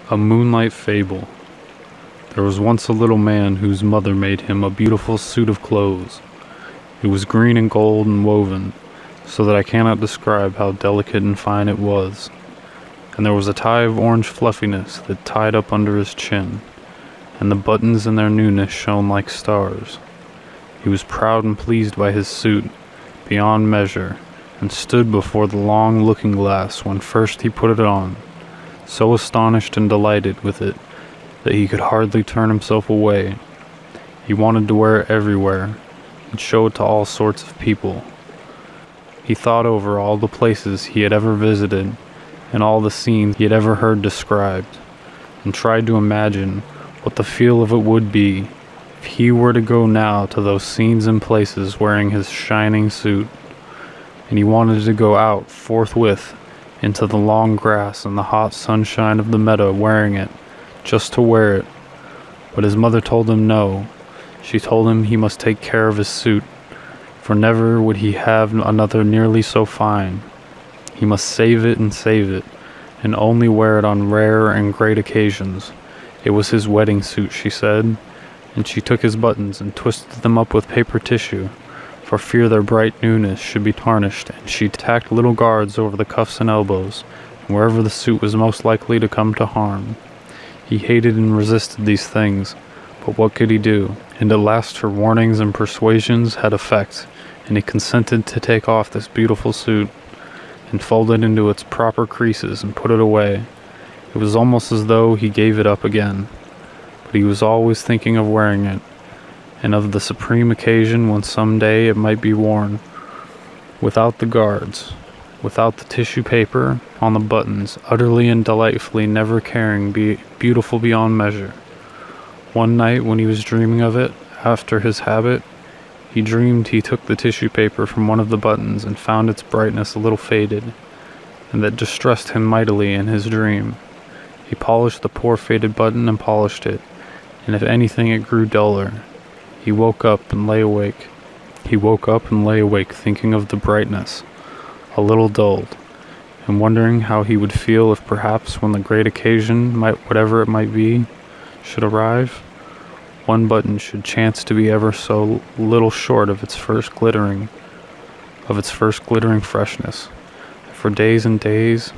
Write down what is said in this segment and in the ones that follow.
A Moonlight Fable. There was once a little man whose mother made him a beautiful suit of clothes. It was green and gold and woven, so that I cannot describe how delicate and fine it was. And there was a tie of orange fluffiness that tied up under his chin, and the buttons in their newness shone like stars. He was proud and pleased by his suit, beyond measure, and stood before the long looking-glass when first he put it on, so astonished and delighted with it that he could hardly turn himself away. He wanted to wear it everywhere, and show it to all sorts of people. He thought over all the places he had ever visited, and all the scenes he had ever heard described, and tried to imagine what the feel of it would be if he were to go now to those scenes and places wearing his shining suit. And he wanted to go out forthwith into the long grass and the hot sunshine of the meadow wearing it, just to wear it. But his mother told him no. She told him he must take care of his suit, for never would he have another nearly so fine. He must save it, and only wear it on rare and great occasions. It was his wedding suit, she said, and she took his buttons and twisted them up with paper tissue, for fear their bright newness should be tarnished, and she tacked little guards over the cuffs and elbows, and wherever the suit was most likely to come to harm. He hated and resisted these things, but what could he do? And at last her warnings and persuasions had effect, and he consented to take off this beautiful suit, and fold it into its proper creases and put it away. It was almost as though he gave it up again, but he was always thinking of wearing it, and of the supreme occasion when some day it might be worn, without the guards, without the tissue paper on the buttons, utterly and delightfully never caring, be beautiful beyond measure. One night when he was dreaming of it, after his habit, he dreamed he took the tissue paper from one of the buttons and found its brightness a little faded, and that distressed him mightily in his dream. He polished the poor faded button and polished it, and if anything it grew duller. He woke up and lay awake thinking of the brightness, a little dulled, and wondering how he would feel if perhaps when the great occasion, whatever it might be, should arrive, one button should chance to be ever so little short of its first glittering freshness. For days and days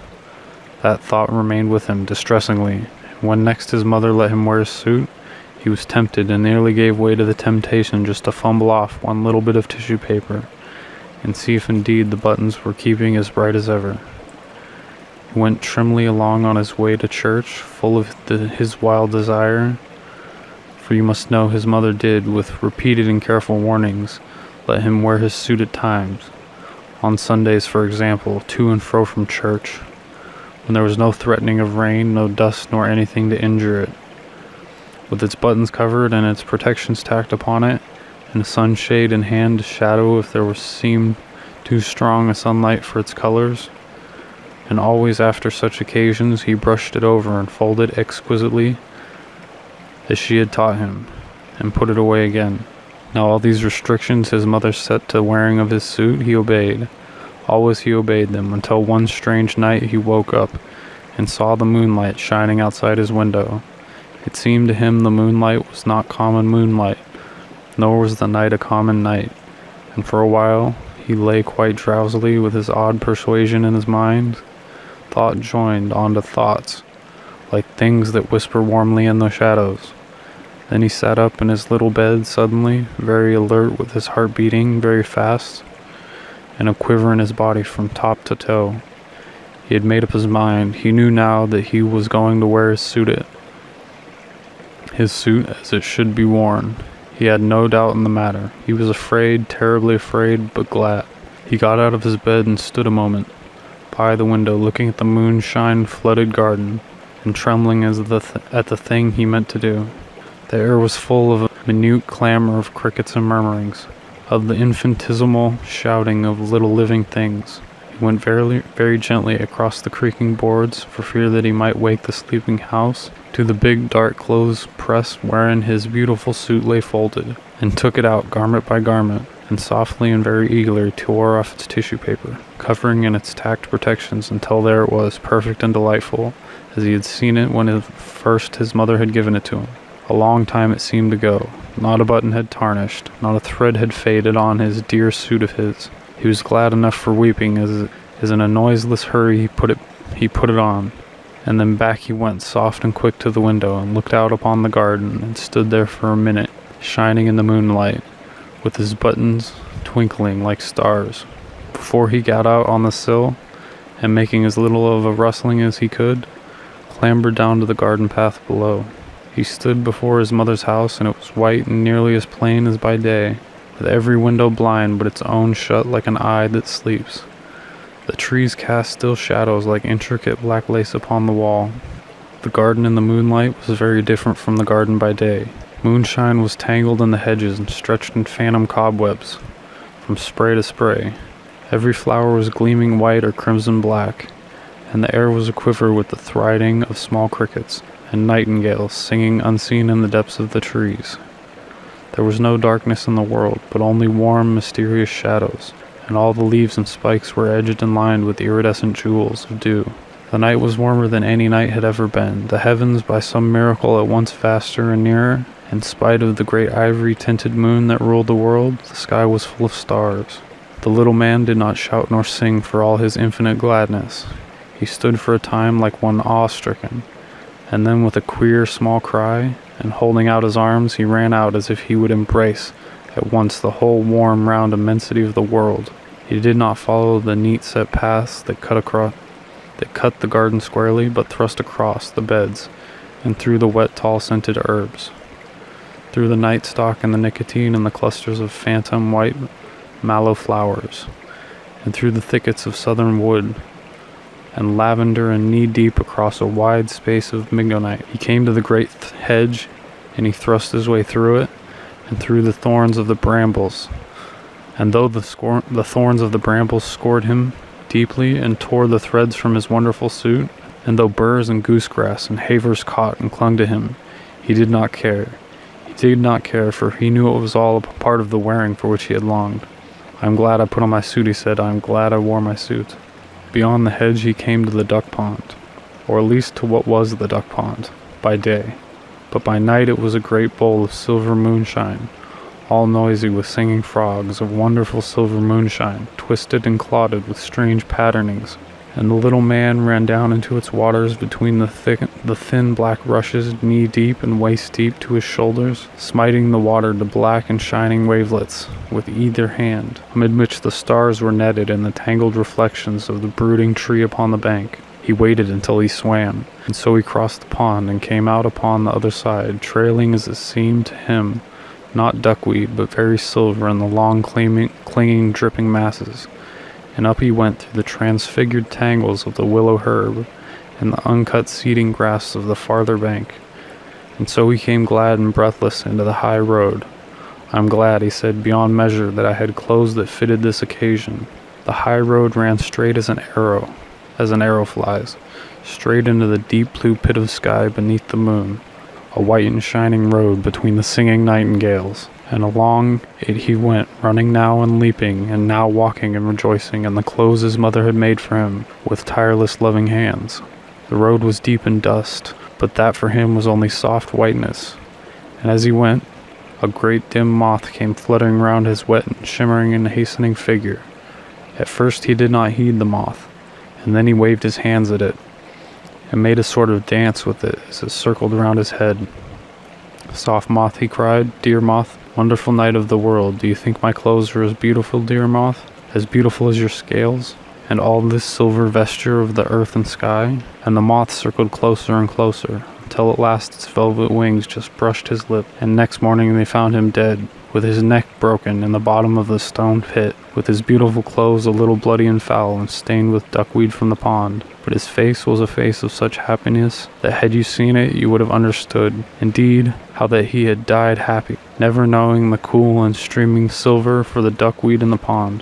that thought remained with him distressingly. When next his mother let him wear his suit, he was tempted and nearly gave way to the temptation just to fumble off one little bit of tissue paper and see if indeed the buttons were keeping as bright as ever. He went trimly along on his way to church, full of his wild desire, for you must know his mother did, with repeated and careful warnings, let him wear his suit at times, on Sundays for example, to and fro from church, when there was no threatening of rain, no dust, nor anything to injure it. With its buttons covered and its protections tacked upon it, and a sunshade in hand to shadow if there seemed too strong a sunlight for its colors, and always after such occasions he brushed it over and folded it exquisitely as she had taught him, and put it away again. Now all these restrictions his mother set to wearing of his suit he obeyed. Always he obeyed them, until one strange night he woke up and saw the moonlight shining outside his window. It seemed to him the moonlight was not common moonlight, nor was the night a common night, and for a while he lay quite drowsily with his odd persuasion in his mind. Thought joined on to thoughts, like things that whisper warmly in the shadows. Then he sat up in his little bed suddenly, very alert, with his heart beating very fast, and a quiver in his body from top to toe. He had made up his mind. He knew now that he was going to wear his suit as it should be worn. He had no doubt in the matter. He was afraid, terribly afraid, but glad. He got out of his bed and stood a moment by the window, looking at the moonshine-flooded garden, and trembling at the thing he meant to do. The air was full of a minute clamor of crickets and murmurings, of the infinitesimal shouting of little living things. He went very, very gently across the creaking boards, for fear that he might wake the sleeping house, to the big dark clothes press wherein his beautiful suit lay folded, and took it out garment by garment, and softly and very eagerly tore off its tissue paper, covering in its tacked protections until there it was, perfect and delightful, as he had seen it when first his mother had given it to him. A long time it seemed to go. Not a button had tarnished, not a thread had faded on his dear suit of his. He was glad enough for weeping as in a noiseless hurry he put it on, and then back he went soft and quick to the window and looked out upon the garden and stood there for a minute, shining in the moonlight, with his buttons twinkling like stars. Before he got out on the sill, and making as little of a rustling as he could, clambered down to the garden path below. He stood before his mother's house, and it was white and nearly as plain as by day, with every window blind but its own shut like an eye that sleeps. The trees cast still shadows like intricate black lace upon the wall. The garden in the moonlight was very different from the garden by day. Moonshine was tangled in the hedges and stretched in phantom cobwebs, from spray to spray. Every flower was gleaming white or crimson black, and the air was aquiver with the thridding of small crickets and nightingales singing unseen in the depths of the trees. There was no darkness in the world, but only warm, mysterious shadows, and all the leaves and spikes were edged and lined with iridescent jewels of dew. The night was warmer than any night had ever been, the heavens by some miracle at once vaster and nearer. In spite of the great ivory-tinted moon that ruled the world, the sky was full of stars. The little man did not shout nor sing for all his infinite gladness. He stood for a time like one awe-stricken, and then with a queer small cry, and holding out his arms, he ran out as if he would embrace at once the whole warm round immensity of the world. He did not follow the neat set paths that cut the garden squarely, but thrust across the beds and through the wet tall scented herbs, through the night stalk and the nicotine and the clusters of phantom white mallow flowers, and through the thickets of southern wood and lavender, and knee-deep across a wide space of mignonite. He came to the great hedge, and he thrust his way through it, and through the thorns of the brambles. And though the thorns of the brambles scored him deeply and tore the threads from his wonderful suit, and though burrs and goosegrass and havers caught and clung to him, he did not care. He did not care, for he knew it was all a part of the wearing for which he had longed. "I am glad I put on my suit," he said. "I am glad I wore my suit." Beyond the hedge he came to the duck pond, or at least to what was the duck pond, by day. But by night it was a great bowl of silver moonshine, all noisy with singing frogs, of wonderful silver moonshine, twisted and clotted with strange patternings. And the little man ran down into its waters between the thin black rushes, knee-deep and waist-deep to his shoulders, smiting the water to black and shining wavelets with either hand, amid which the stars were netted in the tangled reflections of the brooding tree upon the bank. He waited until he swam, and so he crossed the pond and came out upon the other side, trailing as it seemed to him, not duckweed, but very silver in the long clinging dripping masses. And up he went through the transfigured tangles of the willow herb and the uncut seeding grass of the farther bank. And so he came glad and breathless into the high road. "I am glad," he said, "beyond measure that I had clothes that fitted this occasion." The high road ran straight as an arrow flies, straight into the deep blue pit of sky beneath the moon, a white and shining road between the singing nightingales. And along it he went, running now and leaping, and now walking and rejoicing in the clothes his mother had made for him with tireless loving hands. The road was deep in dust, but that for him was only soft whiteness. And as he went, a great dim moth came fluttering round his wet and shimmering and hastening figure. At first he did not heed the moth, and then he waved his hands at it, and made a sort of dance with it as it circled round his head. "Soft moth," he cried, "dear moth, wonderful night of the world, do you think my clothes are as beautiful, dear moth, as beautiful as your scales, and all this silver vesture of the earth and sky?" And the moth circled closer and closer, until at last its velvet wings just brushed his lip, and next morning they found him dead, with his neck broken in the bottom of the stone pit, with his beautiful clothes a little bloody and foul and stained with duckweed from the pond. But his face was a face of such happiness that had you seen it you would have understood, indeed, how that he had died happy, never knowing the cool and streaming silver for the duckweed in the pond.